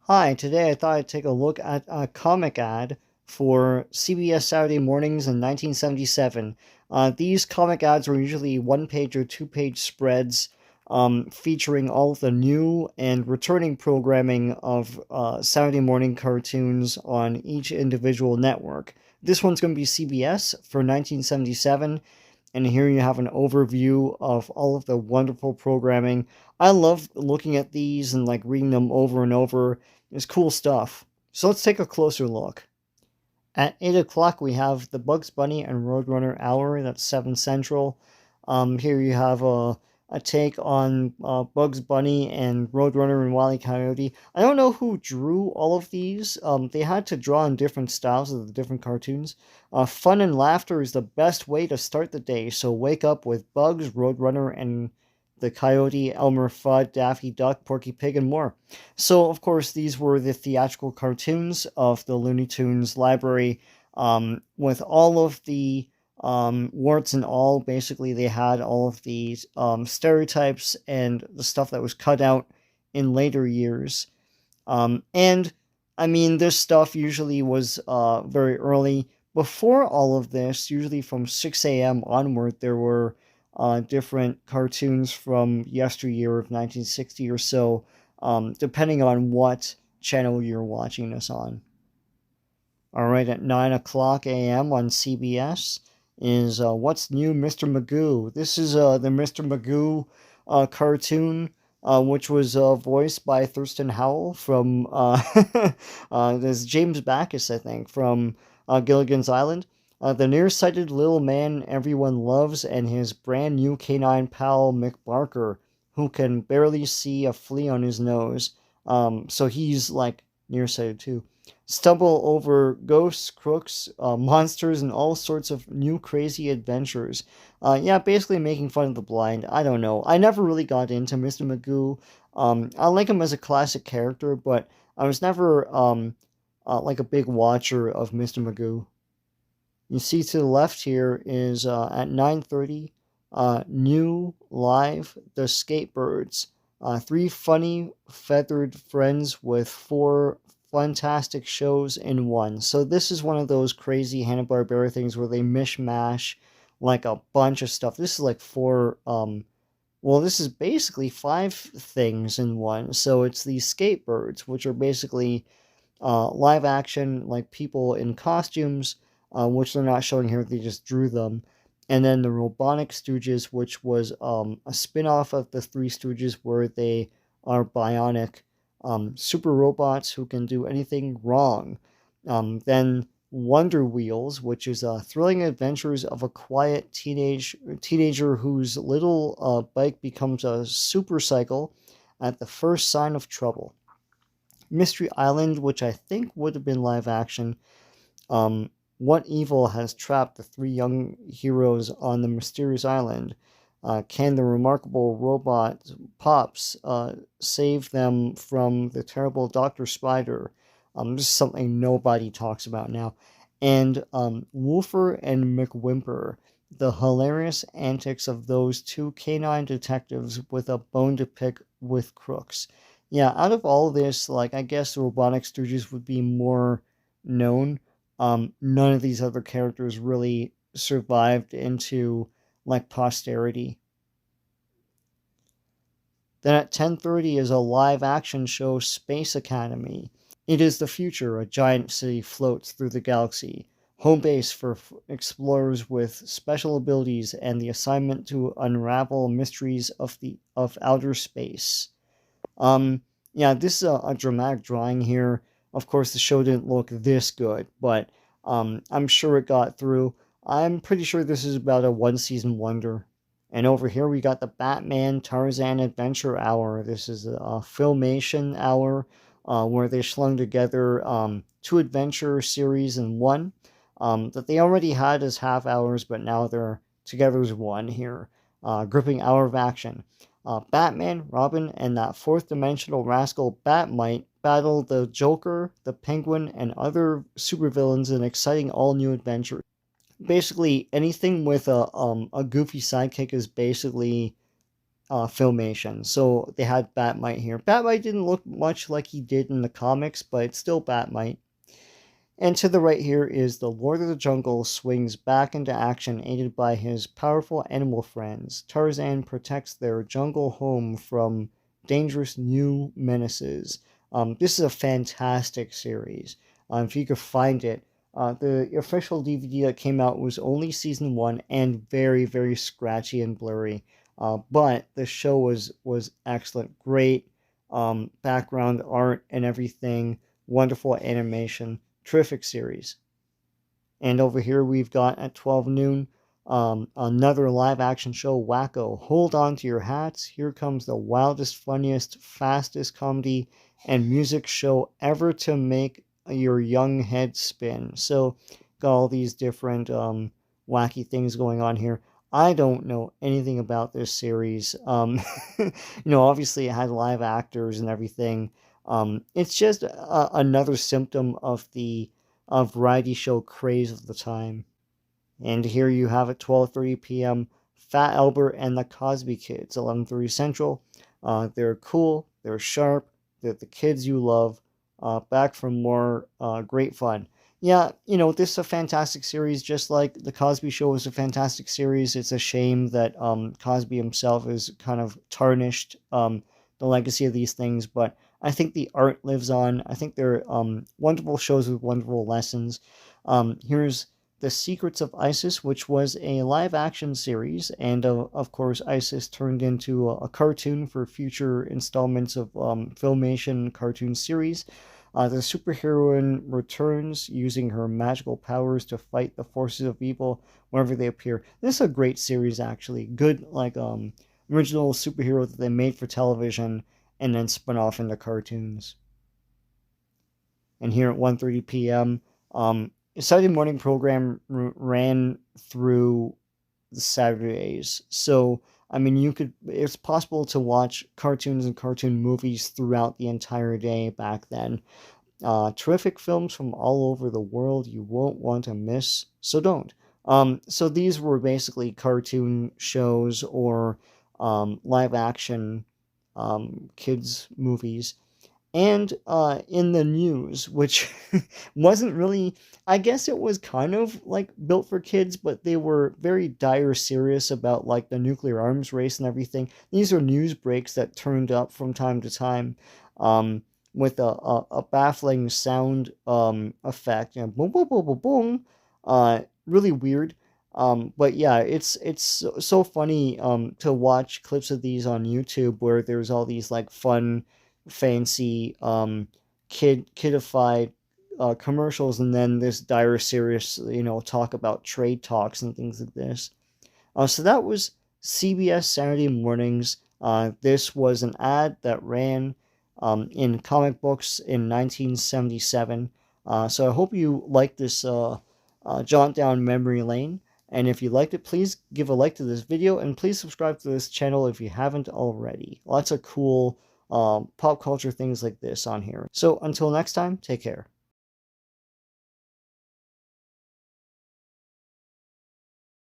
Hi, today I thought I'd take a look at a comic ad for CBS Saturday mornings in 1977. These comic ads were usually one-page or two-page spreads featuring all of the new and returning programming of Saturday morning cartoons on each individual network. This one's going to be CBS for 1977, and here you have an overview of all of the wonderful programming. I love looking at these and like reading them over and over. It's cool stuff. So let's take a closer look. At 8 o'clock, we have the Bugs Bunny and Roadrunner Hour. That's 7 Central. Here you have a take on Bugs Bunny and Roadrunner and Wile E. Coyote. I don't know who drew all of these. They had to draw in different styles of the different cartoons. Fun and laughter is the best way to start the day, so wake up with Bugs, Roadrunner, and the Coyote, Elmer Fudd, Daffy Duck, Porky Pig, and more. So, of course, these were the theatrical cartoons of the Looney Tunes library, with all of the warts and all. Basically, they had all of these stereotypes and the stuff that was cut out in later years. And I mean, this stuff usually was very early. Before all of this, usually from 6 a.m. onward, there were different cartoons from yesteryear of 1960 or so, depending on what channel you're watching this on. All right, at 9 o'clock a.m. on CBS is What's New, Mr. Magoo. This is the Mr. Magoo cartoon, which was voiced by Thurston Howell from, there's James Backus, I think, from Gilligan's Island. The nearsighted little man everyone loves, and his brand new canine pal, Mick Barker, who can barely see a flea on his nose. So he's like nearsighted too. Stumble over ghosts, crooks, monsters, and all sorts of new crazy adventures. Yeah, basically making fun of the blind. I don't know. I never really got into Mr. Magoo. I like him as a classic character, but I was never like a big watcher of Mr. Magoo. You see to the left here is at 9:30, new live the Skatebirds. Three funny feathered friends with four fantastic shows in one. So this is one of those crazy Hanna-Barbera things where they mishmash like a bunch of stuff. This is like four well, this is basically five things in one. So it's these Skatebirds, which are basically live action, like people in costumes, which they're not showing here, they just drew them. And then the Robonic Stooges, which was a spin off of the Three Stooges, where they are bionic super robots who can do anything wrong. Then Wonder Wheels, which is thrilling adventures of a quiet teenager whose little bike becomes a super cycle at the first sign of trouble. Mystery Island, which I think would have been live action. What evil has trapped the three young heroes on the mysterious island? Can the remarkable robot Pops save them from the terrible Dr. Spider? This is something nobody talks about now. And Woofer and McWhimper, the hilarious antics of those two canine detectives with a bone to pick with crooks. Yeah, out of all this, like, I guess the Robonic Stooges would be more known. None of these other characters really survived into like posterity. Then at 10:30 is a live action show, Space Academy. It is the future. A giant city floats through the galaxy. Home base for explorers with special abilities and the assignment to unravel mysteries of outer space. Yeah, this is a dramatic drawing here. Of course, the show didn't look this good, but I'm sure it got through. I'm pretty sure this is about a one season wonder. And over here we got the Batman Tarzan Adventure Hour. This is a filmation hour where they slung together two adventure series in one that they already had as half hours, but now they're together as one here. Gripping hour of action. Batman, Robin, and that fourth dimensional rascal Batmite battle the Joker, the Penguin, and other supervillains in exciting all-new adventure. Basically, anything with a goofy sidekick is basically Filmation. So they had Batmite here. Batmite didn't look much like he did in the comics, but it's still Batmite. And to the right here is the Lord of the Jungle swings back into action, aided by his powerful animal friends. Tarzan protects their jungle home from dangerous new menaces. This is a fantastic series. If you could find it, the official DVD that came out was only season 1 and very, very scratchy and blurry. But the show was excellent. Great background art and everything. Wonderful animation. Terrific series. And over here we've got at 12 noon another live action show, Wacko. Hold on to your hats. Here comes the wildest, funniest, fastest comedy and music show ever to make your young head spin. So, got all these different wacky things going on here. I don't know anything about this series. Obviously it had live actors and everything. It's just another symptom of the variety show craze of the time. And here you have at 12:30 p.m. Fat Albert and the Cosby Kids, 11:30 Central. They're cool, they're sharp, they're the kids you love. Back for more great fun. Yeah, this is a fantastic series, just like The Cosby Show is a fantastic series. It's a shame that Cosby himself has kind of tarnished the legacy of these things, but I think the art lives on. I think they're wonderful shows with wonderful lessons. Here's The Secrets of Isis, which was a live-action series, and of course Isis turned into a cartoon for future installments of Filmation cartoon series. The superheroine returns using her magical powers to fight the forces of evil wherever they appear. This is a great series, actually. Good, original superhero that they made for television and then spun off into cartoons. And here at 1:30 p.m., a Saturday morning program ran through the Saturdays. So, it's possible to watch cartoons and cartoon movies throughout the entire day back then. Terrific films from all over the world you won't want to miss, so don't. So these were basically cartoon shows or live action kids movies. And in the news, which wasn't really, I guess it was kind of like built for kids, but they were very dire serious about like the nuclear arms race and everything. These are news breaks that turned up from time to time with a baffling sound effect. Boom, boom, boom, boom, boom. Really weird. But yeah, it's so funny to watch clips of these on YouTube where there's all these like fun, fancy kidified commercials, and then this dire serious talk about trade talks and things like this. So that was CBS Saturday mornings. This was an ad that ran in comic books in 1977. So I hope you liked this jaunt down memory lane. And if you liked it, please give a like to this video, and please subscribe to this channel if you haven't already. Lots of cool pop culture things like this on here. So until next time, take care.